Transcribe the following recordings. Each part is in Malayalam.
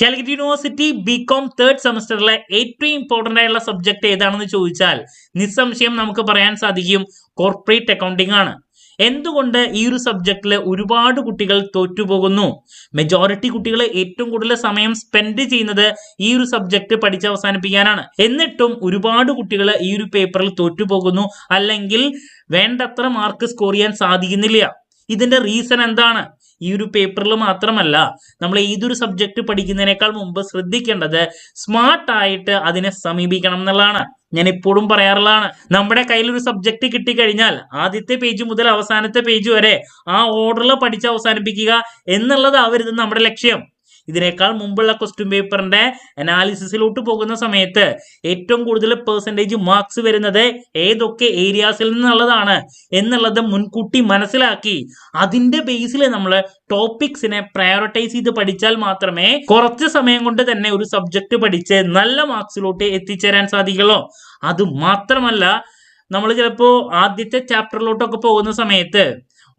കാലിക്കറ്റ് യൂണിവേഴ്സിറ്റി ബികോം തേർഡ് സെമസ്റ്ററിലെ ഏറ്റവും ഇമ്പോർട്ടന്റ് ആയിട്ടുള്ള സബ്ജക്ട് ഏതാണെന്ന് ചോദിച്ചാൽ നിസ്സംശയം നമുക്ക് പറയാൻ സാധിക്കും കോർപ്പറേറ്റ് അക്കൗണ്ടിംഗ് ആണ്. എന്തുകൊണ്ട് ഈ ഒരു സബ്ജക്റ്റിൽ ഒരുപാട് കുട്ടികൾ തോറ്റുപോകുന്നു? മെജോറിറ്റി കുട്ടികൾ ഏറ്റവും കൂടുതൽ സമയം സ്പെൻഡ് ചെയ്യുന്നത് ഈ ഒരു സബ്ജക്ട് പഠിച്ച് അവസാനിപ്പിക്കാനാണ്. എന്നിട്ടും ഒരുപാട് കുട്ടികൾ ഈ ഒരു പേപ്പറിൽ തോറ്റുപോകുന്നു, അല്ലെങ്കിൽ വേണ്ടത്ര മാർക്ക് സ്കോർ ചെയ്യാൻ സാധിക്കുന്നില്ല. ഇതിന്റെ റീസൺ എന്താണ്? ഈ ഒരു പേപ്പറിൽ മാത്രമല്ല, നമ്മൾ ഏതൊരു സബ്ജക്ട് പഠിക്കുന്നതിനേക്കാൾ മുമ്പ് ശ്രദ്ധിക്കേണ്ടത് സ്മാർട്ട് ആയിട്ട് അതിനെ സമീപിക്കണം എന്നുള്ളതാണ്. ഞാൻ എപ്പോഴും പറയാറുള്ളതാണ്, നമ്മുടെ കയ്യിൽ ഒരു സബ്ജക്ട് കിട്ടിക്കഴിഞ്ഞാൽ ആദ്യത്തെ പേജ് മുതൽ അവസാനത്തെ പേജ് വരെ ആ ഓർഡറിൽ പഠിച്ച് അവസാനിപ്പിക്കുക എന്നുള്ളതാവരുത് നമ്മുടെ ലക്ഷ്യം. ഇതിനേക്കാൾ മുമ്പുള്ള ക്വസ്റ്റ്യൻ പേപ്പറിന്റെ അനാലിസിസിലോട്ട് പോകുന്ന സമയത്ത് ഏറ്റവും കൂടുതൽ പെർസെൻറ്റേജ് മാർക്സ് വരുന്നത് ഏതൊക്കെ ഏരിയാസിൽ നിന്നുള്ളതാണ് എന്നുള്ളത് മുൻകൂട്ടി മനസ്സിലാക്കി അതിന്റെ ബേസിൽ നമ്മൾ ടോപ്പിക്സിനെ പ്രയോറിറ്റൈസ് ചെയ്ത് പഠിച്ചാൽ മാത്രമേ കുറച്ച് സമയം കൊണ്ട് തന്നെ ഒരു സബ്ജക്ട് പഠിച്ച് നല്ല മാർക്സിലോട്ട് എത്തിച്ചേരാൻ സാധിക്കുള്ളൂ. അത് മാത്രമല്ല, നമ്മൾ ചിലപ്പോൾ ആദ്യത്തെ ചാപ്റ്ററിലോട്ടൊക്കെ പോകുന്ന സമയത്ത്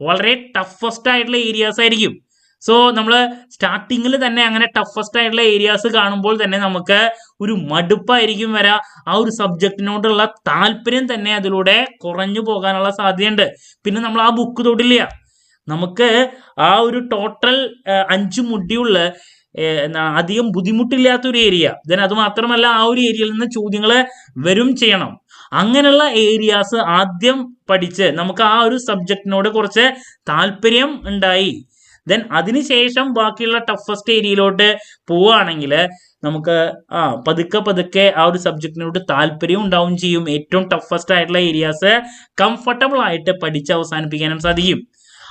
വളരെ ടഫസ്റ്റ് ആയിട്ടുള്ള ഏരിയാസ് ആയിരിക്കും. സോ നമ്മൾ സ്റ്റാർട്ടിങ്ങിൽ തന്നെ അങ്ങനെ ടഫസ്റ്റ് ആയിട്ടുള്ള ഏരിയാസ് കാണുമ്പോൾ തന്നെ നമുക്ക് ഒരു മടുപ്പായിരിക്കും വരാം. ആ ഒരു സബ്ജക്റ്റിനോടുള്ള താല്പര്യം തന്നെ അതിലൂടെ കുറഞ്ഞു പോകാനുള്ള സാധ്യതയുണ്ട്. പിന്നെ നമ്മൾ ആ ബുക്ക് തൊടില്ല. നമുക്ക് ആ ഒരു ടോട്ടൽ 5 മൊഡ്യൂളില് അധികം ബുദ്ധിമുട്ടില്ലാത്തൊരു ഏരിയ, ദെൻ അത് മാത്രമല്ല ആ ഒരു ഏരിയയിൽ നിന്ന് ചോദ്യങ്ങൾ വരും ചെയ്യണം. അങ്ങനെയുള്ള ഏരിയാസ് ആദ്യം പഠിച്ച് നമുക്ക് ആ ഒരു സബ്ജക്റ്റിനോട് കുറച്ച് താല്പര്യം ഉണ്ടായി, ദെൻ അതിനുശേഷം ബാക്കിയുള്ള ടഫസ്റ്റ് ഏരിയയിലോട്ട് പോവുകയാണെങ്കിൽ നമുക്ക് പതുക്കെ ആ ഒരു സബ്ജക്റ്റിനോട് താല്പര്യം ഉണ്ടാവും ചെയ്യും. ഏറ്റവും ടഫസ്റ്റ് ആയിട്ടുള്ള ഏരിയാസ് കംഫർട്ടബിൾ ആയിട്ട് പഠിച്ച് അവസാനിപ്പിക്കാനും സാധിക്കും.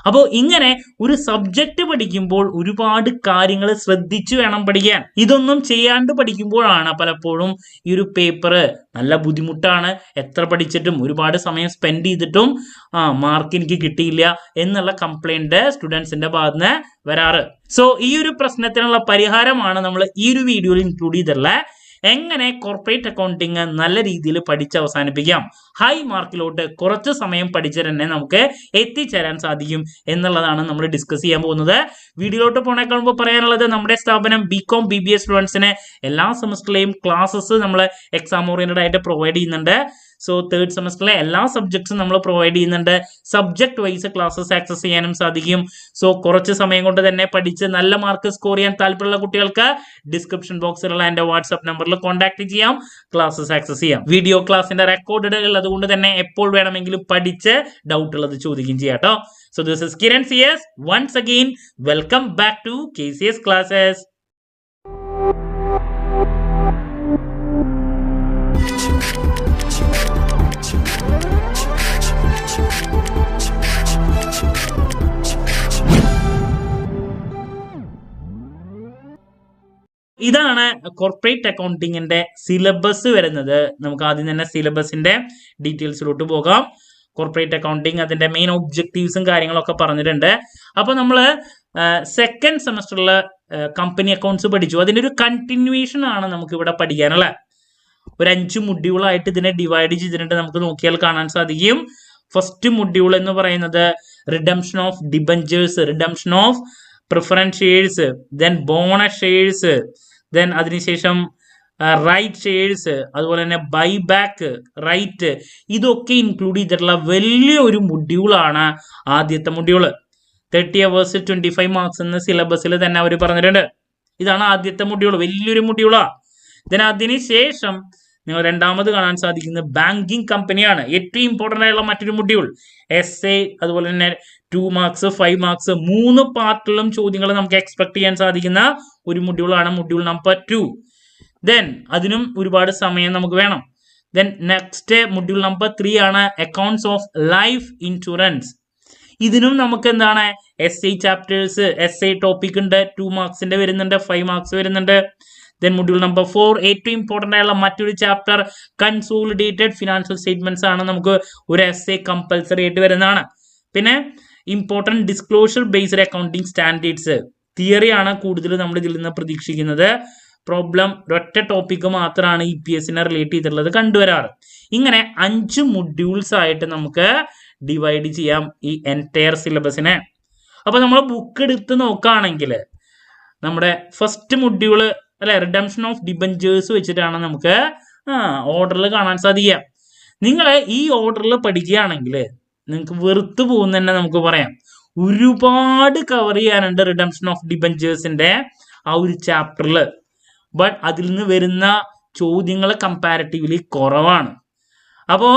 അപ്പോൾ ഇങ്ങനെ ഒരു സബ്ജക്റ്റ് പഠിക്കുമ്പോൾ ഒരുപാട് കാര്യങ്ങൾ ശ്രദ്ധിച്ചു വേണം പഠിക്കാൻ. ഇതൊന്നും ചെയ്യാണ്ട് പഠിക്കുമ്പോഴാണ് പലപ്പോഴും ഈ ഒരു പേപ്പർ നല്ല ബുദ്ധിമുട്ടാണ്, എത്ര പഠിച്ചിട്ടും ഒരുപാട് സമയം സ്പെൻഡ് ചെയ്തിട്ടും മാർക്ക് എനിക്ക് കിട്ടിയില്ല എന്നുള്ള കംപ്ലൈന്റ് സ്റ്റുഡൻസിന്റെ ഭാഗത്ത് നിന്ന് വരാറ്. സോ ഈ ഒരു പ്രശ്നത്തിനുള്ള പരിഹാരമാണ് നമ്മൾ ഈ ഒരു വീഡിയോയിൽ ഇൻക്ലൂഡ് ചെയ്തിട്ടുള്ള എങ്ങനെ കോർപ്പറേറ്റ് അക്കൗണ്ടിങ് നല്ല രീതിയിൽ പഠിച്ച് അവസാനിപ്പിക്കാം, ഹൈ മാർക്കിലോട്ട് കുറച്ച് സമയം പഠിച്ച് തന്നെ നമുക്ക് എത്തിച്ചേരാൻ സാധിക്കും എന്നുള്ളതാണ് നമ്മൾ ഡിസ്കസ് ചെയ്യാൻ പോകുന്നത്. വീഡിയോയിലോട്ട് പോണേക്കാൾ മുമ്പ് പറയാനുള്ളത്, നമ്മുടെ സ്ഥാപനം ബികോം BBA സ്റ്റുഡൻസിന് എല്ലാ സെമസ്റ്ററിലെയും ക്ലാസ്സസ് നമ്മൾ എക്സാം ഓറിയന്റഡ് ആയിട്ട് പ്രൊവൈഡ് ചെയ്യുന്നുണ്ട്. സോ തേർഡ് സെമസ്റ്ററിലെ എല്ലാ സബ്ജക്ട്സും നമ്മൾ പ്രൊവൈഡ് ചെയ്യുന്നുണ്ട്. സബ്ജക്ട് വൈസ് ക്ലാസ്സസ് ആക്സസ് ചെയ്യാനും സാധിക്കും. സോ കുറച്ച് സമയം കൊണ്ട് തന്നെ പഠിച്ച് നല്ല മാർക്ക് സ്കോർ ചെയ്യാൻ താല്പര്യമുള്ള കുട്ടികൾക്ക് ഡിസ്ക്രിപ്ഷൻ ബോക്സിലുള്ള എൻ്റെ വാട്സ്ആപ്പ് നമ്പറിൽ കോൺടാക്ട് ചെയ്യാം, ക്ലാസ്സസ് ആക്സസ് ചെയ്യാം. വീഡിയോ ക്ലാസിന്റെ റെക്കോർഡ് ഉള്ളത് കൊണ്ട് തന്നെ എപ്പോൾ വേണമെങ്കിലും പഠിച്ച് ഡൗട്ട് ഉള്ളത് ചോദിക്കുകയും ചെയ്യാം കേട്ടോ. So this is Kiran CS. Once again welcome back to KCS classes. ഇതാണ് കോർപ്പറേറ്റ് അക്കൗണ്ടിങ്ങിന്റെ സിലബസ് വരുന്നത്. നമുക്ക് ആദ്യം തന്നെ സിലബസിന്റെ ഡീറ്റെയിൽസിലോട്ട് പോകാം. കോർപ്പറേറ്റ് അക്കൗണ്ടിങ് അതിന്റെ മെയിൻ ഒബ്ജക്റ്റീവ്സും കാര്യങ്ങളൊക്കെ പറഞ്ഞിട്ടുണ്ട്. അപ്പൊ നമ്മൾ സെക്കൻഡ് സെമസ്റ്ററിൽ കമ്പനി അക്കൗണ്ട്സ് പഠിച്ചു. അതിന്റെ ഒരു കണ്ടിന്യൂവേഷൻ ആണ് നമുക്ക് ഇവിടെ പഠിക്കാനുള്ളത്. ഒരു 5 മൊഡ്യൂളായിട്ട് ഇതിനെ ഡിവൈഡ് ചെയ്തിട്ടുണ്ട്. നമുക്ക് നോക്കിയാൽ കാണാൻ സാധിക്കും. ഫസ്റ്റ് മൊഡ്യൂൾ എന്ന് പറയുന്നത് redemption of debentures, redemption of preference shares, then bonus shares, then അതിനുശേഷം റൈറ്റ് ഷെയർസ്, അതുപോലെ തന്നെ ബൈ ബാക്ക് റൈറ്റ്, ഇതൊക്കെ ഇൻക്ലൂഡ് ചെയ്തിട്ടുള്ള വലിയൊരു മൊഡ്യൂളാണ് ആദ്യത്തെ മൊഡ്യൂള്. 30 hours 25 മാർക്സ് എന്ന സിലബസിൽ തന്നെ അവർ പറഞ്ഞിട്ടുണ്ട്. ഇതാണ് ആദ്യത്തെ മൊഡ്യൂൾ, വലിയൊരു മൊഡ്യൂളാണ്. ദെൻ അതിനുശേഷം നിങ്ങൾ രണ്ടാമത് കാണാൻ സാധിക്കുന്നത് ബാങ്കിങ് കമ്പനിയാണ്. ഏറ്റവും ഇമ്പോർട്ടൻ്റ് ആയിട്ടുള്ള മറ്റൊരു മൊഡ്യൂൾ essay, അതുപോലെ തന്നെ 2 മാർക്സ് 5 മാർക്സ് 3 പാർട്ടിലും ചോദ്യങ്ങൾ നമുക്ക് എക്സ്പെക്ട് ചെയ്യാൻ സാധിക്കുന്ന ഒരു മൊഡ്യൂളാണ് മൊഡ്യൂൾ നമ്പർ 2. ദെൻ അതിനും ഒരുപാട് സമയം നമുക്ക് വേണം. ദെൻ നെക്സ്റ്റ് മൊഡ്യൂൾ നമ്പർ 3 ആണ് അക്കൗണ്ട്സ് ഓഫ് ലൈഫ് ഇൻഷുറൻസ്. ഇതിനും നമുക്ക് എന്താണ് essay ചാപ്റ്റേഴ്സ്, essay ടോപ്പിക് ഉണ്ട്, 2 മാർക്സിന്റെ വരുന്നുണ്ട്, 5 മാർക്സ് വരുന്നുണ്ട്. ദെൻ മൊഡ്യൂൾ നമ്പർ 4 ഏറ്റവും ഇമ്പോർട്ടൻ്റ് ആയുള്ള മറ്റൊരു ചാപ്റ്റർ കൺസോളിഡേറ്റഡ് ഫിനാൻഷ്യൽ സ്റ്റേറ്റ്മെന്റ്സ് ആണ്. നമുക്ക് ഒരു essay കമ്പൽസറി ആയിട്ട് വരുന്നതാണ്. പിന്നെ important disclosure based accounting standards, theory ആണ് കൂടുതൽ നമ്മൾ ഇതിൽ നിന്ന് പ്രതീക്ഷിക്കുന്നത്. പ്രോബ്ലം ഒരൊറ്റ ടോപ്പിക്ക് മാത്രമാണ് EPSനെ റിലേറ്റ് ചെയ്തിട്ടുള്ളത് കണ്ടുവരാറ്. ഇങ്ങനെ 5 മൊഡ്യൂൾസ് ആയിട്ട് നമുക്ക് ഡിവൈഡ് ചെയ്യാം ഈ എൻറ്റയർ സിലബസിനെ. അപ്പോൾ നമ്മൾ ബുക്ക് എടുത്ത് നോക്കുകയാണെങ്കിൽ നമ്മുടെ ഫസ്റ്റ് മൊഡ്യൂള് അല്ലെ റിഡംഷൻ ഓഫ് ഡിബഞ്ചേഴ്സ് വെച്ചിട്ടാണ് നമുക്ക് ഓർഡറിൽ കാണാൻ സാധിക്കുക. നിങ്ങൾ ഈ ഓർഡറിൽ പഠിക്കുകയാണെങ്കിൽ നിങ്ങൾക്ക് വെറുത്തു പോകുന്ന തന്നെ നമുക്ക് പറയാം. ഒരുപാട് കവർ ചെയ്യാനുണ്ട് റിഡംഷൻ ഓഫ് ഡിബഞ്ചേഴ്സിന്റെ ആ ഒരു ചാപ്റ്ററിൽ. ബട്ട് അതിൽ നിന്ന് വരുന്ന ചോദ്യങ്ങൾ കമ്പാരിറ്റീവ്ലി കുറവാണ്. അപ്പോൾ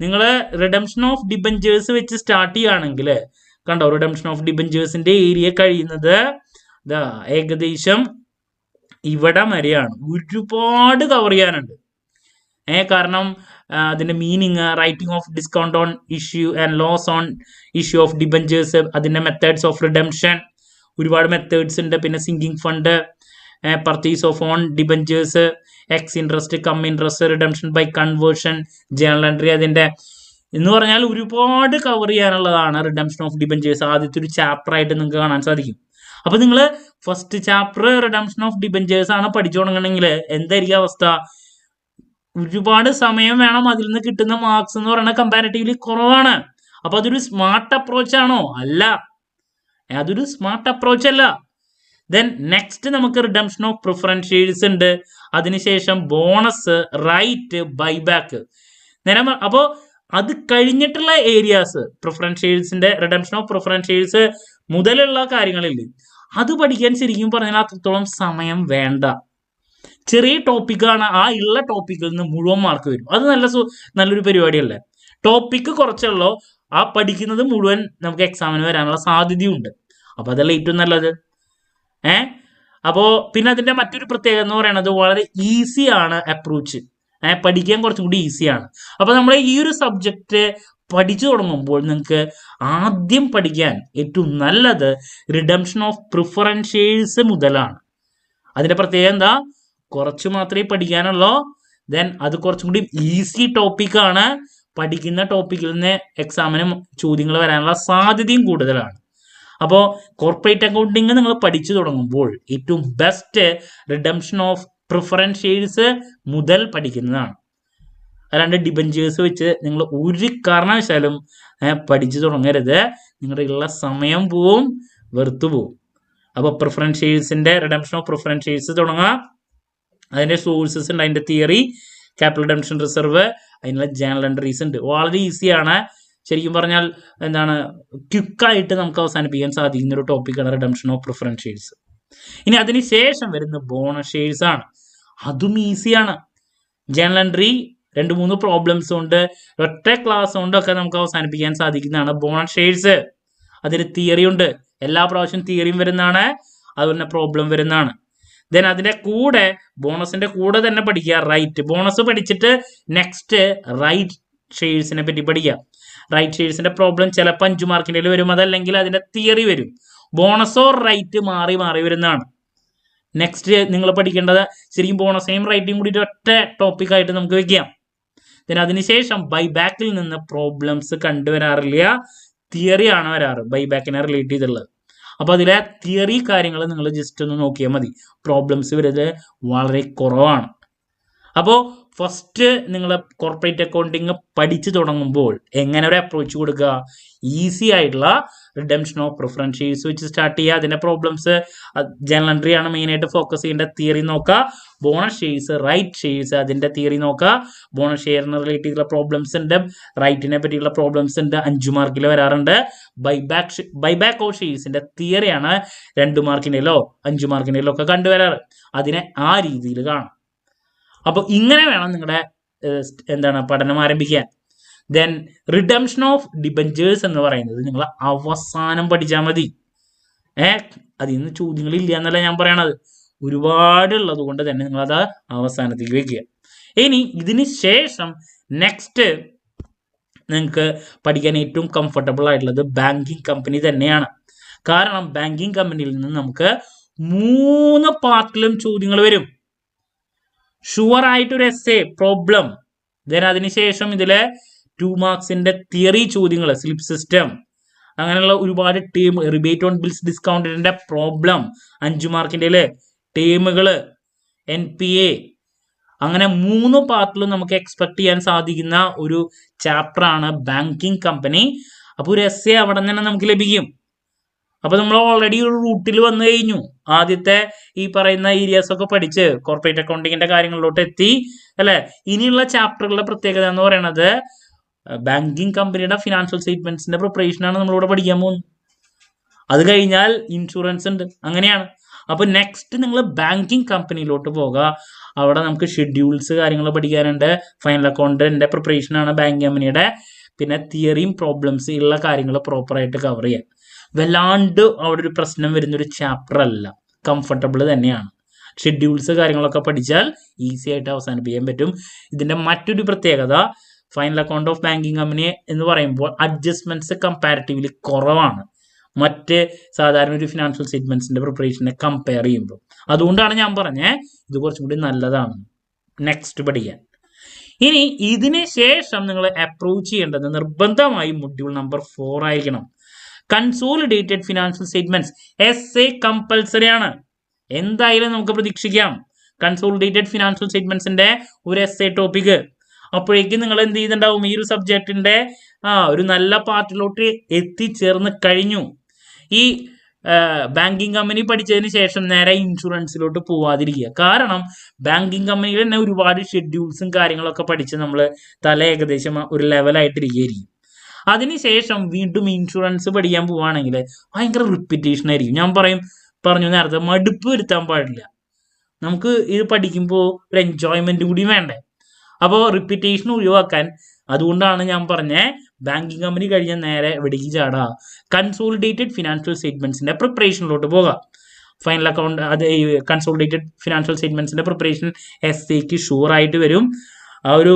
നിങ്ങൾ റിഡംഷൻ ഓഫ് ഡിബഞ്ചേഴ്സ് വെച്ച് സ്റ്റാർട്ട് ചെയ്യുകയാണെങ്കിൽ കണ്ടോ, റിഡംഷൻ ഓഫ് ഡിബഞ്ചേഴ്സിന്റെ ഏരിയ കഴിയുന്നത് ഏകദേശം ഇവിടെ വരെയാണ്. ഒരുപാട് കവർ ചെയ്യാനുണ്ട്. കാരണം അതിന്റെ meaning, writing off discount on issue and loss on issue of debentures, അതിന്റെ മെത്തേഡ്സ് ഓഫ് റിഡംഷൻ, ഒരുപാട് മെത്തേഡ്സ് ഉണ്ട്. പിന്നെ sinking fund, purchase of own debentures, ex interest, cum interest, redemption by conversion, journal entry, അതിന്റെ എന്ന് പറഞ്ഞാൽ ഒരുപാട് കവർ ചെയ്യാനുള്ളതാണ് റിഡംഷൻ ഓഫ് ഡിബഞ്ചേഴ്സ്. ആദ്യത്തെ ഒരു ചാപ്റ്റർ ആയിട്ട് നിങ്ങൾക്ക് കാണാൻ സാധിക്കും. അപ്പൊ നിങ്ങൾ first chapter redemption of debentures ആണ് പഠിച്ചു തുടങ്ങണമെങ്കിൽ എന്തായിരിക്കും അവസ്ഥ? ഒരുപാട് സമയം വേണം. അതിൽ നിന്ന് കിട്ടുന്ന മാർക്സ് എന്ന് പറയുന്നത് കമ്പാരിറ്റീവ്ലി കുറവാണ്. അപ്പൊ അതൊരു സ്മാർട്ട് അപ്രോച്ച് ആണോ? അല്ല, അതൊരു സ്മാർട്ട് അപ്രോച്ച് അല്ല. ദെൻ നെക്സ്റ്റ് നമുക്ക് റിഡംഷൻ ഓഫ് പ്രിഫറൻസ് ഷെയർസ് ഉണ്ട്. അതിനുശേഷം ബോണസ്, റൈറ്റ്, ബൈബാക്ക്. നേരം അപ്പോൾ അത് കഴിഞ്ഞിട്ടുള്ള ഏരിയാസ്, പ്രിഫറൻസ് ഷെയർസിന്റെ റിഡംഷൻ ഓഫ് പ്രിഫറൻസ് ഷെയർസ് മുതലുള്ള കാര്യങ്ങളില്ലേ, അത് പഠിക്കാൻ ശരിക്കും പറഞ്ഞാൽ അത്രത്തോളം സമയം വേണ്ട. ചെറിയ ടോപ്പിക്കാണ്. ആ ഉള്ള ടോപ്പിക്കിൽ നിന്ന് മുഴുവൻ മാർക്ക് വരും. അത് നല്ലൊരു പരിപാടിയല്ലേ. ടോപ്പിക്ക് കുറച്ചുള്ളൂ, ആ പഠിക്കുന്നത് മുഴുവൻ നമുക്ക് എക്സാമിന് വരാനുള്ള സാധ്യതയുണ്ട്. അപ്പൊ അതല്ല ഏറ്റവും നല്ലത്. അപ്പോ പിന്നെ അതിന്റെ മറ്റൊരു പ്രത്യേകത എന്ന് പറയുന്നത് വളരെ ഈസിയാണ് അപ്രോച്ച്. പഠിക്കാൻ കുറച്ചും കൂടി ഈസിയാണ്. അപ്പൊ നമ്മൾ ഈ ഒരു സബ്ജക്റ്റ് പഠിച്ചു തുടങ്ങുമ്പോൾ നിങ്ങൾക്ക് ആദ്യം പഠിക്കാൻ ഏറ്റവും നല്ലത് റിഡംഷൻ ഓഫ് പ്രിഫറൻസ് ഷെയർസ് മുതലാണ്. അതിന്റെ പ്രത്യേകത എന്താ? കുറച്ച് മാത്രമേ പഠിക്കാനുള്ളൂ. ദെൻ അത് കുറച്ചും കൂടി ഈസി ടോപ്പിക്കാണ്. പഠിക്കുന്ന ടോപ്പിക്കിൽ നിന്ന് എക്സാമിന് ചോദ്യങ്ങൾ വരാനുള്ള സാധ്യതയും കൂടുതലാണ്. അപ്പോൾ കോർപ്പറേറ്റ് അക്കൗണ്ടിങ് നിങ്ങൾ പഠിച്ചു തുടങ്ങുമ്പോൾ ഏറ്റവും best redemption of preference shares മുതൽ പഠിക്കുന്നതാണ്. അല്ലാണ്ട് ഡിബഞ്ചേഴ്സ് വെച്ച് നിങ്ങൾ ഒരു കാരണവശാലും പഠിച്ചു തുടങ്ങരുത്. നിങ്ങളുടെ ഉള്ള സമയം പോവും, വെറുത്തു പോവും. അപ്പോൾ പ്രിഫറൻസ് ഷെയർസിന്റെ റിഡംഷൻ ഓഫ് പ്രിഫറൻസ് ഷെയർസ് തുടങ്ങാം. അതിന്റെ സോഴ്സസ് ഉണ്ട്, അതിന്റെ തിയറി, ക്യാപിറ്റൽ റിഡംഷൻ റിസർവ്, അതിനുള്ള ജേണൽ എൻട്രീസ് ഉണ്ട്. വളരെ ഈസിയാണ്. ശരിക്കും പറഞ്ഞാൽ എന്താണ്, ക്വിക്കായിട്ട് നമുക്ക് അവസാനിപ്പിക്കാൻ സാധിക്കുന്ന ഒരു ടോപ്പിക്കാണ് റിഡംഷൻ ഓഫ് പ്രിഫറൻസ് ഷെയർസ്. ഇനി അതിന് ശേഷം വരുന്ന ബോണസ് ഷെയർസ് ആണ്. അതും ഈസിയാണ്. ജേണൽ എൻട്രി 2-3 പ്രോബ്ലംസ് ഉണ്ട്, ഒറ്റ ക്ലാസ് കൊണ്ടൊക്കെ നമുക്ക് അവസാനിപ്പിക്കാൻ സാധിക്കുന്നതാണ് ബോണസ് ഷെയർസ്. അതിന് തിയറി ഉണ്ട്, എല്ലാ പ്രാവശ്യം തിയറിയും വരുന്നതാണ്, അതുപോലെ തന്നെ പ്രോബ്ലം വരുന്നതാണ്. ദെൻ അതിന്റെ കൂടെ ബോണസിന്റെ കൂടെ തന്നെ പഠിക്കുക റൈറ്റ്. ബോണസ് പഠിച്ചിട്ട് നെക്സ്റ്റ് റൈറ്റ് ഷെയർസിനെ പറ്റി പഠിക്കുക. റൈറ്റ് ഷെയർസിന്റെ പ്രോബ്ലം ചിലപ്പോൾ 5 മാർക്കിൻ്റെ വരും, അതല്ലെങ്കിൽ അതിന്റെ തിയറി വരും. ബോണസോ റൈറ്റ് മാറി മാറി വരുന്നതാണ്. നെക്സ്റ്റ് നിങ്ങൾ പഠിക്കേണ്ടത് ശരിക്കും ബോണസേയും റൈറ്റും കൂടി ഒറ്റ ടോപ്പിക്കായിട്ട് നമുക്ക് വെക്കാം. അതിനുശേഷം ബൈബാക്കിൽ നിന്ന് പ്രോബ്ലംസ് കണ്ടുവരാറില്ല, തിയറിയാണ് വരാറ് ബൈബാക്കിനെ റിലേറ്റ് ചെയ്തുള്ളത്. അപ്പോൾ അതിലെ തിയറി കാര്യങ്ങൾ നിങ്ങൾ ജസ്റ്റ് ഒന്ന് നോക്കിയാൽ മതി. പ്രോബ്ലംസ് വരുന്നത് വളരെ കുറവാണ്. അപ്പോൾ ഫസ്റ്റ് നിങ്ങൾ കോർപ്പറേറ്റ് അക്കൗണ്ടിങ് പഠിച്ചു തുടങ്ങുമ്പോൾ എങ്ങനെ ഒരു അപ്രോച്ച് കൊടുക്കുക? ഈസി ആയിട്ടുള്ള റിഡംഷൻ ഓഫ് പ്രിഫറൻസ് ഷെയർസ് വെച്ച് സ്റ്റാർട്ട് ചെയ്യുക. അതിന്റെ പ്രോബ്ലംസ്, ജേണൽ എൻട്രി ആണ് മെയിൻ ആയിട്ട് ഫോക്കസ് ചെയ്യേണ്ട. തിയറി നോക്കുക. ബോണസ് ഷെയർസ്, റൈറ്റ് ഷെയർസ്, അതിന്റെ തിയറി നോക്കുക. ബോണസ് ഷെയറിന് റിലേറ്റ് ചെയ്തുള്ള പ്രോബ്ലംസ് ഉണ്ട്, റൈറ്റിനെ പറ്റിയുള്ള പ്രോബ്ലംസ് ഉണ്ട്, 5 മാർക്കിൽ വരാറുണ്ട്. ബൈബാക്ക് ഓഫ് ഷെയർസിന്റെ തിയറിയാണ് 2 മാർക്കിൻ്റെയിലോ 5 മാർക്കിൻ്റെയിലോ ഒക്കെ കണ്ടുവരാറ്. അതിനെ ആ രീതിയിൽ കാണും. അപ്പോൾ ഇങ്ങനെ വേണം നിങ്ങളുടെ പഠനം ആരംഭിക്കാൻ. ദെൻ റിഡംഷൻ ഓഫ് ഡിബഞ്ചേഴ്സ് എന്ന് പറയുന്നത് നിങ്ങൾ അവസാനം പഠിച്ചാൽ മതി. അതിൽ നിന്ന് ചോദ്യങ്ങളില്ല എന്നല്ല ഞാൻ പറയണത്, ഒരുപാടുള്ളത് കൊണ്ട് തന്നെ നിങ്ങളത് അവസാനത്തേക്ക് വെക്കുക. ഇനി ഇതിന് ശേഷം നെക്സ്റ്റ് നിങ്ങൾക്ക് പഠിക്കാൻ ഏറ്റവും കംഫർട്ടബിൾ ആയിട്ടുള്ളത് ബാങ്കിങ് കമ്പനി തന്നെയാണ്. കാരണം ബാങ്കിങ് കമ്പനിയിൽ നിന്ന് നമുക്ക് 3 പാർട്ടിലും ചോദ്യങ്ങൾ വരും. ഷുവർ ആയിട്ടൊരു എസ്സേ, പ്രോബ്ലം, ദെൻ അതിനുശേഷം ഇതിലെ 2 മാർക്സിന്റെ തിയറി ചോദ്യങ്ങൾ, സ്ലിപ്പ് സിസ്റ്റം, അങ്ങനെയുള്ള ഒരുപാട് ടീം, റിബേറ്റ് ഓൺ ബിൽസ് ഡിസ്കൗണ്ടിന്റെ പ്രോബ്ലം 5 മാർക്കിന്റെ ടീമുകള്, NPA, അങ്ങനെ 3 പാർട്ടിലും നമുക്ക് എക്സ്പെക്ട് ചെയ്യാൻ സാധിക്കുന്ന ഒരു ചാപ്റ്റർ ആണ് ബാങ്കിങ് കമ്പനി. അപ്പോൾ ഒരു എസ്സേ അവിടെ തന്നെ നമുക്ക് ലഭിക്കും. അപ്പൊ നമ്മൾ ഓൾറെഡി ഒരു റൂട്ടിൽ വന്നു കഴിഞ്ഞു. ആദ്യത്തെ ഈ പറയുന്ന ഏരിയാസ് ഒക്കെ പഠിച്ച് കോർപ്പറേറ്റ് അക്കൗണ്ടിങ്ങിന്റെ കാര്യങ്ങളിലോട്ട് എത്തി അല്ലെ. ഇനിയുള്ള ചാപ്റ്ററുകളുടെ പ്രത്യേകത എന്ന് പറയുന്നത് ബാങ്കിങ് കമ്പനിയുടെ ഫിനാൻഷ്യൽ സ്റ്റേറ്റ്മെന്റ്സിന്റെ പ്രിപ്പറേഷൻ ആണ് നമ്മളിവിടെ പഠിക്കാൻ പോകുന്നത്. അത് കഴിഞ്ഞാൽ ഇൻഷുറൻസ് ഉണ്ട്. അങ്ങനെയാണ്. അപ്പൊ നെക്സ്റ്റ് നിങ്ങൾ ബാങ്കിങ് കമ്പനിയിലോട്ട് പോകുക. അവിടെ നമുക്ക് ഷെഡ്യൂൾസ് കാര്യങ്ങൾ പഠിക്കാനുണ്ട്. ഫൈനൽ അക്കൗണ്ടിന്റെ പ്രിപ്പറേഷൻ ആണ് ബാങ്കിങ് കമ്പനിയുടെ. പിന്നെ തിയറിയും പ്രോബ്ലംസ് ഉള്ള കാര്യങ്ങൾ പ്രോപ്പറായിട്ട് കവർ ചെയ്യാം. വല്ലാണ്ട് അവിടെ ഒരു പ്രശ്നം വരുന്നൊരു ചാപ്റ്റർ അല്ല, കംഫർട്ടബിൾ തന്നെയാണ്. ഷെഡ്യൂൾസ് കാര്യങ്ങളൊക്കെ പഠിച്ചാൽ ഈസി ആയിട്ട് അവസാനിപ്പിക്കാൻ പറ്റും. ഇതിന്റെ മറ്റൊരു പ്രത്യേകത, final account of banking company എന്ന് പറയുമ്പോൾ അഡ്ജസ്റ്റ്മെന്റ്സ് കമ്പാരിറ്റീവ്ലി കുറവാണ് മറ്റ് സാധാരണ ഒരു ഫിനാൻഷ്യൽ സ്റ്റേറ്റ്മെന്റ്സിന്റെ പ്രിപ്പറേഷനെ കമ്പയർ ചെയ്യുമ്പോൾ. അതുകൊണ്ടാണ് ഞാൻ പറഞ്ഞത് ഇത് കുറച്ചും കൂടി നല്ലതാണ് നെക്സ്റ്റ് പഠിക്കാൻ. ഇനി ഇതിന് ശേഷം നിങ്ങൾ അപ്രോച്ച് ചെയ്യേണ്ടത് നിർബന്ധമായും മൊഡ്യൂൾ നമ്പർ 4 ആയിരിക്കണം. Consolidated financial statements SA compulsory ആണ്. എന്തായാലും നമുക്ക് പ്രതീക്ഷിക്കാം കൺസോളിഡേറ്റഡ് ഫിനാൻഷ്യൽ സ്റ്റേറ്റ്മെന്റ്സിന്റെ ഒരു എസ്എ ടോപ്പിക്. അപ്പോഴേക്കും നിങ്ങൾ എന്ത് ചെയ്തിട്ടുണ്ടാവും, ഈ ഒരു സബ്ജക്റ്റിന്റെ ഒരു നല്ല പാർട്ടിലോട്ട് എത്തിച്ചേർന്ന് കഴിഞ്ഞു. ഈ ബാങ്കിങ് കമ്പനി പഠിച്ചതിന് ശേഷം നേരെ ഇൻഷുറൻസിലോട്ട് പോവാതിരിക്കുക. കാരണം ബാങ്കിങ് കമ്പനിയിൽ തന്നെ ഒരുപാട് ഷെഡ്യൂൾസും കാര്യങ്ങളൊക്കെ പഠിച്ച് നമ്മൾ തല ഏകദേശം ഒരു ലെവലായിട്ടിരിക്കുകയായിരിക്കും. അതിനുശേഷം വീണ്ടും ഇൻഷുറൻസ് പഠിക്കാൻ പോവുകയാണെങ്കിൽ ഭയങ്കര റിപ്പീറ്റേഷൻ ആയിരിക്കും. ഞാൻ പറഞ്ഞു നേരത്തെ, മടുപ്പ് വരുത്താൻ പാടില്ല. നമുക്ക് ഇത് പഠിക്കുമ്പോൾ ഒരു എൻജോയ്മെന്റ് കൂടി വേണ്ടേ. അപ്പോൾ റിപ്പീറ്റേഷൻ ഒഴിവാക്കാൻ, അതുകൊണ്ടാണ് ഞാൻ പറഞ്ഞത് ബാങ്കിങ് കമ്പനി കഴിഞ്ഞാൽ നേരെ എവിടേക്ക് ചാടാ, കൺസോളിഡേറ്റഡ് ഫിനാൻഷ്യൽ സ്റ്റേറ്റ്മെന്റ്സിന്റെ പ്രിപ്പറേഷനിലോട്ട് പോകാം. ഫൈനൽ അക്കൗണ്ട് അത് കൺസോളിഡേറ്റഡ് ഫിനാൻഷ്യൽ സ്റ്റേറ്റ്മെന്റ്സിന്റെ പ്രിപ്പറേഷൻ എസ്എക്ക് ഷുവർ ആയിട്ട് വരും. ആ ഒരു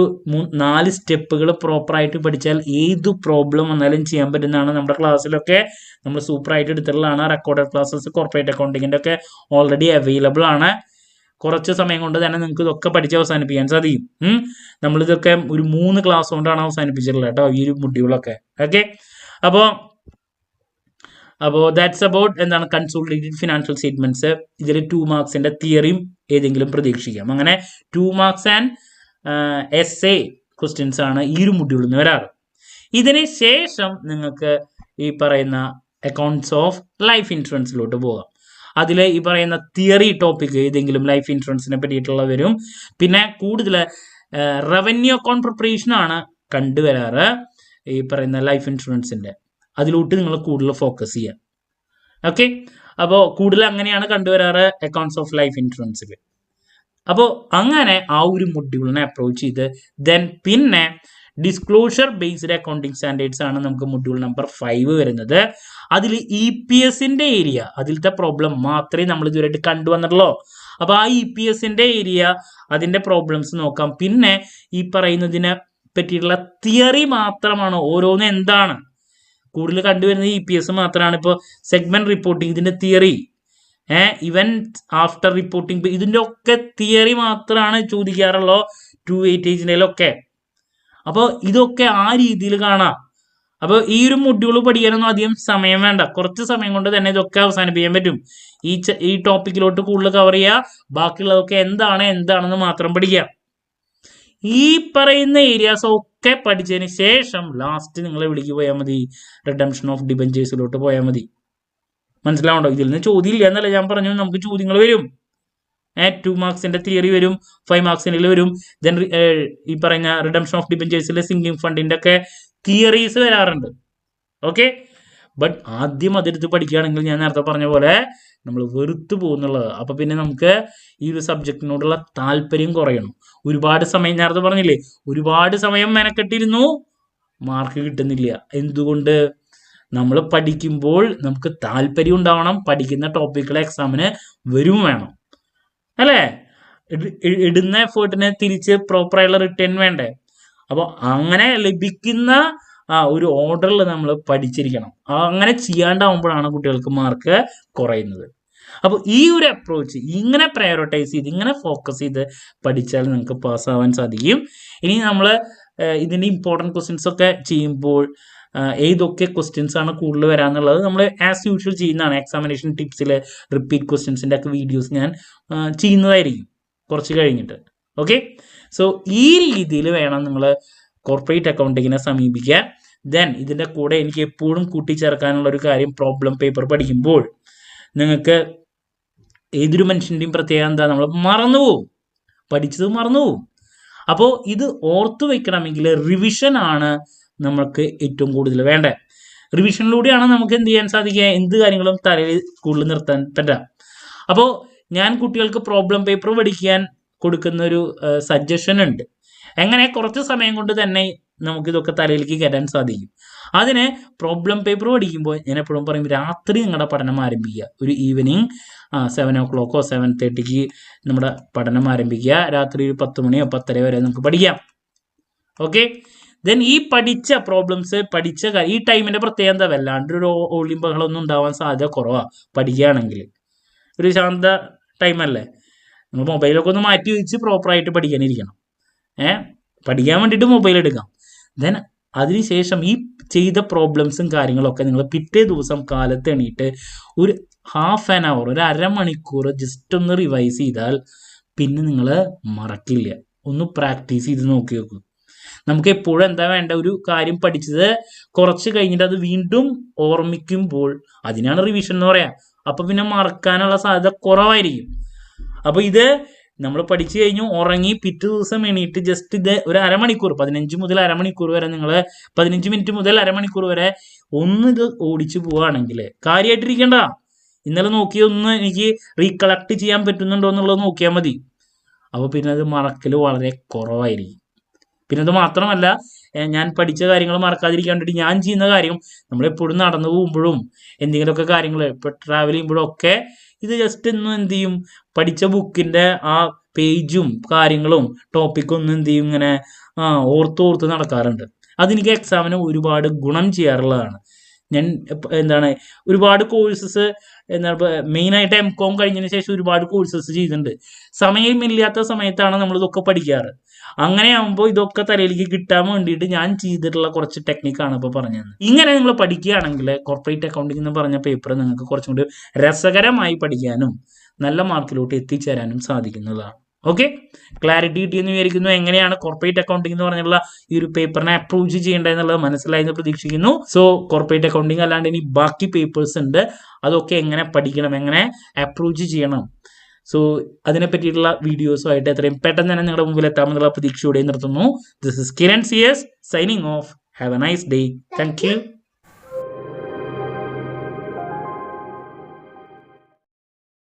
4 സ്റ്റെപ്പുകൾ പ്രോപ്പറായിട്ട് പഠിച്ചാൽ ഏത് പ്രോബ്ലം വന്നാലും ചെയ്യാൻ പറ്റുന്നതാണ്. നമ്മുടെ ക്ലാസ്സിലൊക്കെ നമ്മൾ സൂപ്പറായിട്ട് എടുത്തിട്ടുള്ളതാണ്. റെക്കോർഡഡ് ക്ലാസ്സസ് കോർപ്പറേറ്റ് അക്കൗണ്ടിങ്ങിന്റെ ഒക്കെ ഓൾറെഡി അവൈലബിൾ ആണ്. കുറച്ച് സമയം കൊണ്ട് തന്നെ നിങ്ങൾക്ക് ഇതൊക്കെ പഠിച്ച് അവസാനിപ്പിക്കാൻ സാധിക്കും. നമ്മളിതൊക്കെ ഒരു 3 ക്ലാസ് കൊണ്ടാണ് അവസാനിപ്പിച്ചിട്ടുള്ളത് കേട്ടോ, ഈ ഒരു മൊഡ്യൂളൊക്കെ. ഓക്കെ, അപ്പോൾ ദാറ്റ്സ് അബൌട്ട് എന്താണ് കൺസോളിഡേറ്റഡ് ഫിനാൻഷ്യൽ സ്റ്റേറ്റ്മെന്റ്സ്. ഇതിൽ 2 മാർക്സിന്റെ തിയറിയും ഏതെങ്കിലും പ്രതീക്ഷിക്കാം. അങ്ങനെ 2 മാർക്സ് ആൻഡ് എസ്എ ക്വസ്റ്റ്യൻസ് ആണ് ഈ ഒരു മൊഡ്യൂളിൽ നിന്ന് വരാറ്. ഇതിന് ശേഷം നിങ്ങൾക്ക് ഈ പറയുന്ന അക്കൗണ്ട്സ് ഓഫ് ലൈഫ് ഇൻഷുറൻസിലോട്ട് പോകാം. അതിൽ ഈ പറയുന്ന തിയറി ടോപ്പിക് ഏതെങ്കിലും ലൈഫ് ഇൻഷുറൻസിനെ പറ്റിയിട്ടുള്ള വരും. പിന്നെ കൂടുതൽ റവന്യൂ അക്കൗണ്ട് പ്രിപ്പറേഷൻ ആണ് കണ്ടുവരാറ് ഈ പറയുന്ന ലൈഫ് ഇൻഷുറൻസിന്റെ. അതിലോട്ട് നിങ്ങൾ കൂടുതൽ ഫോക്കസ് ചെയ്യാം. ഓക്കെ, അപ്പോൾ കൂടുതൽ അങ്ങനെയാണ് കണ്ടുവരാറ് അക്കൗണ്ട്സ് ഓഫ് ലൈഫ് ഇൻഷുറൻസിൽ. അപ്പോൾ അങ്ങനെ ആ ഒരു മൊഡ്യൂളിനെ അപ്രോച്ച് ചെയ്ത് പിന്നെ ഡിസ്ക്ലോഷർ ബേസ്ഡ് അക്കൗണ്ടിങ് സ്റ്റാൻഡേർഡ്സ് ആണ് നമുക്ക് മൊഡ്യൂൾ നമ്പർ 5 വരുന്നത്. അതിൽ EPSന്റെ ഏരിയ, അതിലത്തെ പ്രോബ്ലം മാത്രമേ നമ്മൾ ഇതുവരെയായിട്ട് കണ്ടുവന്നിട്ടുള്ളൂ. അപ്പൊ ആ EPSന്റെ ഏരിയ, അതിന്റെ പ്രോബ്ലംസ് നോക്കാം. പിന്നെ ഈ പറയുന്നതിനെ പറ്റിയിട്ടുള്ള തിയറി മാത്രമാണ്. ഓരോന്ന് എന്താണ് കൂടുതൽ കണ്ടുവരുന്നത് EPS മാത്രമാണ്. ഇപ്പോൾ സെഗ്മെന്റ് റിപ്പോർട്ടിംഗ്, ഇതിന്റെ തിയറി, ഇവന്റ് ആഫ്റ്റർ റിപ്പോർട്ടിംഗ്, ഇതിന്റെ ഒക്കെ തിയറി മാത്രമാണ് ചോദിക്കാറുള്ളൂ 288-യിലൊക്കെ. അപ്പോൾ ഇതൊക്കെ ആ രീതിയിൽ കാണാം. അപ്പോൾ ഈ ഒരു മൊഡ്യൂൾ പഠിക്കാനൊന്നും അധികം സമയം വേണ്ട. കുറച്ച് സമയം കൊണ്ട് തന്നെ ഇതൊക്കെ അവസാനിപ്പിക്കാൻ പറ്റും. ഈ ടോപ്പിക്കിലോട്ട് കൂടുതൽ കവർ ചെയ്യുക, ബാക്കിയുള്ളതൊക്കെ എന്താണെന്ന് മാത്രം പഠിക്കുക. ഈ പറയുന്ന ഏരിയാസ് ഒക്കെ പഠിച്ചതിന് ശേഷം ലാസ്റ്റ് നിങ്ങൾ വിളിക്ക് പോയാൽ മതി, റിഡംഷൻ ഓഫ് ഡിബഞ്ചേഴ്സിലോട്ട് പോയാൽ മതി. മനസ്സിലാവണ്ടോ? ഇതിൽ നിന്ന് ചോദ്യം ഇല്ല എന്നല്ല ഞാൻ പറഞ്ഞു, നമുക്ക് ചോദ്യങ്ങൾ വരും. 2 മാർക്സിന്റെ തിയറി വരും, 5 മാർക്സിന്റെ വരും. ദെൻ ഈ പറയുന്ന റിഡംഷൻ ഓഫ് ഡിബഞ്ചേഴ്സിലെ സിങ്കിങ് ഫണ്ടിന്റെ ഒക്കെ തിയറീസ് വരാറുണ്ട്. ഓക്കെ, ബട്ട് ആദ്യം അതെടുത്ത് പഠിക്കുകയാണെങ്കിൽ ഞാൻ നേരത്തെ പറഞ്ഞ പോലെ നമ്മൾ വെറുത്തു പോകുന്നുള്ളത്. അപ്പൊ പിന്നെ നമുക്ക് ഈ ഒരു സബ്ജക്റ്റിനോടുള്ള താല്പര്യം കുറയണം. ഒരുപാട് സമയം, നേരത്തെ പറഞ്ഞില്ലേ, ഒരുപാട് സമയം മെനക്കെട്ടിരുന്നു, മാർക്ക് കിട്ടുന്നില്ല. എന്തുകൊണ്ട്? നമ്മൾ പഠിക്കുമ്പോൾ നമുക്ക് താല്പര്യം ഉണ്ടാവണം. പഠിക്കുന്ന ടോപ്പിക്കുകൾ എക്സാമിന് വരും വേണം അല്ലേ? ഇടുന്ന എഫേർട്ടിന് തിരിച്ച് പ്രോപ്പറായുള്ള റിട്ടേൺ വേണ്ടേ? അപ്പോൾ അങ്ങനെ ലഭിക്കുന്ന ഒരു ഓർഡറിൽ നമ്മൾ പഠിച്ചിരിക്കണം. അങ്ങനെ ചെയ്യാണ്ടാവുമ്പോഴാണ് കുട്ടികൾക്ക് മാർക്ക് കുറയുന്നത്. അപ്പോൾ ഈ ഒരു അപ്രോച്ച് ഇങ്ങനെ പ്രയോറിറ്റൈസ് ചെയ്ത്, ഇങ്ങനെ ഫോക്കസ് ചെയ്ത് പഠിച്ചാൽ നിങ്ങൾക്ക് പാസ്സാവാൻ സാധിക്കും. ഇനി നമ്മൾ ഇതിൻ്റെ ഇമ്പോർട്ടൻറ്റ് ക്വസ്റ്റ്യൻസ് ഒക്കെ ചെയ്യുമ്പോൾ ഏതൊക്കെ ക്വസ്റ്റ്യൻസ് ആണ് കൂടുതൽ വരാന്നുള്ളത് നമ്മൾ ആസ് യൂഷ്വൽ ചെയ്യുന്നതാണ്. എക്സാമിനേഷൻ ടിപ്സിൽ റിപ്പീറ്റ് ക്വസ്റ്റ്യൻസിൻ്റെ ഒക്കെ വീഡിയോസ് ഞാൻ ചെയ്യുന്നതായിരിക്കും കുറച്ച് കഴിഞ്ഞിട്ട്. ഓക്കെ, സോ ഈ രീതിയിൽ വേണം നിങ്ങൾ കോർപ്പറേറ്റ് അക്കൗണ്ടിങ്ങിനെ സമീപിക്കാൻ. ദെൻ ഇതിൻ്റെ കൂടെ എനിക്ക് എപ്പോഴും കൂട്ടിച്ചേർക്കാനുള്ള ഒരു കാര്യം, പ്രോബ്ലം പേപ്പർ പഠിക്കുമ്പോൾ നിങ്ങൾക്ക് ഏതൊരു മനുഷ്യൻ്റെയും പ്രത്യേകത എന്താ, നമ്മൾ മറന്നുപോകും, പഠിച്ചത് മറന്നുപോകും. അപ്പോൾ ഇത് ഓർത്തു വെക്കണമെങ്കിൽ റിവിഷനാണ് നമുക്ക് ഏറ്റവും കൂടുതൽ വേണ്ടത്. റിവിഷനിലൂടെയാണ് നമുക്ക് എന്ത് ചെയ്യാൻ സാധിക്കുക, എന്ത് കാര്യങ്ങളും തലയിൽ കൂടുതൽ നിർത്താൻ പറ്റാം. അപ്പോൾ ഞാൻ കുട്ടികൾക്ക് പ്രോബ്ലം പേപ്പർ പഠിക്കാൻ കൊടുക്കുന്ന ഒരു സജഷൻ ഉണ്ട്. എങ്ങനെ കുറച്ച് സമയം കൊണ്ട് തന്നെ നമുക്കിതൊക്കെ തലയിലേക്ക് കയറ്റാൻ സാധിക്കും. അതിന് പ്രോബ്ലം പേപ്പർ പഠിക്കുമ്പോൾ ഞാൻ എപ്പോഴും പറയും, രാത്രി നിങ്ങളുടെ പഠനം ആരംഭിക്കുക. ഒരു ഈവനിങ് 7 o'clock 7:30 നമ്മുടെ പഠനം ആരംഭിക്കുക. രാത്രി 10 മണിയോ 10:30 വരെ നമുക്ക് പഠിക്കാം. ഓക്കെ, ദെൻ ഈ പഠിച്ച പ്രോബ്ലംസ് ഈ ടൈമിൻ്റെ പ്രത്യേകത എന്താ, വല്ലാണ്ടൊരു ഓളിയും ബഹളമൊന്നും ഉണ്ടാവാൻ സാധ്യത കുറവാണ്. പഠിക്കുകയാണെങ്കിൽ ഒരു ശാന്ത ടൈമല്ലേ, നമ്മൾ മൊബൈലൊക്കെ ഒന്ന് മാറ്റി വെച്ച് പ്രോപ്പറായിട്ട് പഠിക്കാനിരിക്കണം. പഠിക്കാൻ വേണ്ടിയിട്ട് മൊബൈൽ എടുക്കാം. ദെൻ അതിനുശേഷം ഈ ചെയ്ത പ്രോബ്ലംസും കാര്യങ്ങളൊക്കെ നിങ്ങൾ പിറ്റേ ദിവസം കാലത്ത് എണീറ്റ് ഒരു ഹാഫ് ആൻ അവർ, ഒരു അരമണിക്കൂർ ജസ്റ്റ് ഒന്ന് റിവൈസ് ചെയ്താൽ പിന്നെ നിങ്ങൾ മറക്കില്ല. ഒന്ന് പ്രാക്ടീസ് ചെയ്ത് നോക്കി നോക്കൂ. നമുക്ക് എപ്പോഴും എന്താ വേണ്ട, ഒരു കാര്യം പഠിച്ചത് കുറച്ച് കഴിഞ്ഞിട്ട് അത് വീണ്ടും ഓർമ്മിക്കുമ്പോൾ അതിനാണ് റിവിഷൻ എന്ന് പറയാം. അപ്പൊ പിന്നെ മറക്കാനുള്ള സാധ്യത കുറവായിരിക്കും. അപ്പൊ ഇത് നമ്മൾ പഠിച്ചു കഴിഞ്ഞു, ഉറങ്ങി പിറ്റേ ദിവസം എണീറ്റ് ജസ്റ്റ് ഇത് ഒരു അരമണിക്കൂർ, 15 മുതൽ അരമണിക്കൂർ വരെ, നിങ്ങൾ 15 മിനിറ്റ് മുതൽ അരമണിക്കൂർ വരെ ഒന്ന് ഇത് ഓടിച്ചു പോവുകയാണെങ്കിൽ കാര്യമായിട്ടിരിക്കേണ്ട. ഇന്നലെ നോക്കിയൊന്ന് എനിക്ക് റീകളക്ട് ചെയ്യാൻ പറ്റുന്നുണ്ടോ എന്നുള്ളത് നോക്കിയാൽ മതി. അപ്പോൾ പിന്നെ അത് മറക്കൽ വളരെ കുറവായിരിക്കും. പിന്നെ അത് മാത്രമല്ല, ഞാൻ പഠിച്ച കാര്യങ്ങൾ മറക്കാതിരിക്കാൻ വേണ്ടിയിട്ട് ഞാൻ ചെയ്യുന്ന കാര്യം, നമ്മളെപ്പോഴും നടന്നു പോകുമ്പോഴും എന്തെങ്കിലുമൊക്കെ കാര്യങ്ങൾ ഇപ്പോൾ ട്രാവൽ ചെയ്യുമ്പോഴും ഒക്കെ ഇത് ജസ്റ്റ് ഒന്നും എന്ത് ചെയ്യും, പഠിച്ച ബുക്കിൻ്റെ ആ പേജും കാര്യങ്ങളും ടോപ്പിക്കും ഒന്നും എന്ത് ചെയ്യും, ഇങ്ങനെ ഓർത്ത് നടക്കാറുണ്ട്. അതെനിക്ക് എക്സാമിന് ഒരുപാട് ഗുണം ചെയ്യാറുള്ളതാണ്. ഞാൻ ഒരുപാട് കോഴ്സസ് മെയിനായിട്ട് MCOM കഴിഞ്ഞതിന് ശേഷം ഒരുപാട് കോഴ്സസ് ചെയ്തിട്ടുണ്ട്. സമയമില്ലാത്ത സമയത്താണ് നമ്മളിതൊക്കെ പഠിക്കാറ്. അങ്ങനെ ആകുമ്പോൾ ഇതൊക്കെ തലയിലേക്ക് കിട്ടാൻ വേണ്ടിയിട്ട് ഞാൻ ചെയ്തിട്ടുള്ള കുറച്ച് ടെക്നിക്കാണ് ഇപ്പോൾ പറഞ്ഞത്. ഇങ്ങനെ നിങ്ങൾ പഠിക്കുകയാണെങ്കിൽ കോർപ്പറേറ്റ് അക്കൗണ്ടിംഗ് എന്ന് പറഞ്ഞ പേപ്പർ നിങ്ങൾക്ക് കുറച്ചും കൂടി രസകരമായി പഠിക്കാനും നല്ല മാർക്കിലോട്ട് എത്തിച്ചേരാനും സാധിക്കുന്നതാണ്. ഓക്കെ, ക്ലാരിറ്റി കിട്ടിയെന്ന് വിചാരിക്കുന്നു. എങ്ങനെയാണ് കോർപ്പറേറ്റ് അക്കൗണ്ടിംഗ് എന്ന് പറഞ്ഞുള്ള ഈ ഒരു പേപ്പറിനെ അപ്രോച്ച് ചെയ്യേണ്ടതെന്നുള്ളത് മനസ്സിലായെന്ന് പ്രതീക്ഷിക്കുന്നു. സോ കോർപ്പറേറ്റ് അക്കൗണ്ടിംഗ് അല്ലാണ്ട് ഇനി ബാക്കി പേപ്പേഴ്സ് ഉണ്ട്, അതൊക്കെ എങ്ങനെ പഠിക്കണം, എങ്ങനെ അപ്രോച്ച് ചെയ്യണം, സോ അതിനെ പറ്റിയിട്ടുള്ള വീഡിയോസുമായിട്ട് എത്രയും പെട്ടെന്ന് തന്നെ നിങ്ങളുടെ മുമ്പിൽ എത്താമെന്നുള്ള പ്രതീക്ഷയോടെ നിർത്തുന്നു. This is Kiran CS signing off. Have a nice day. Thank U.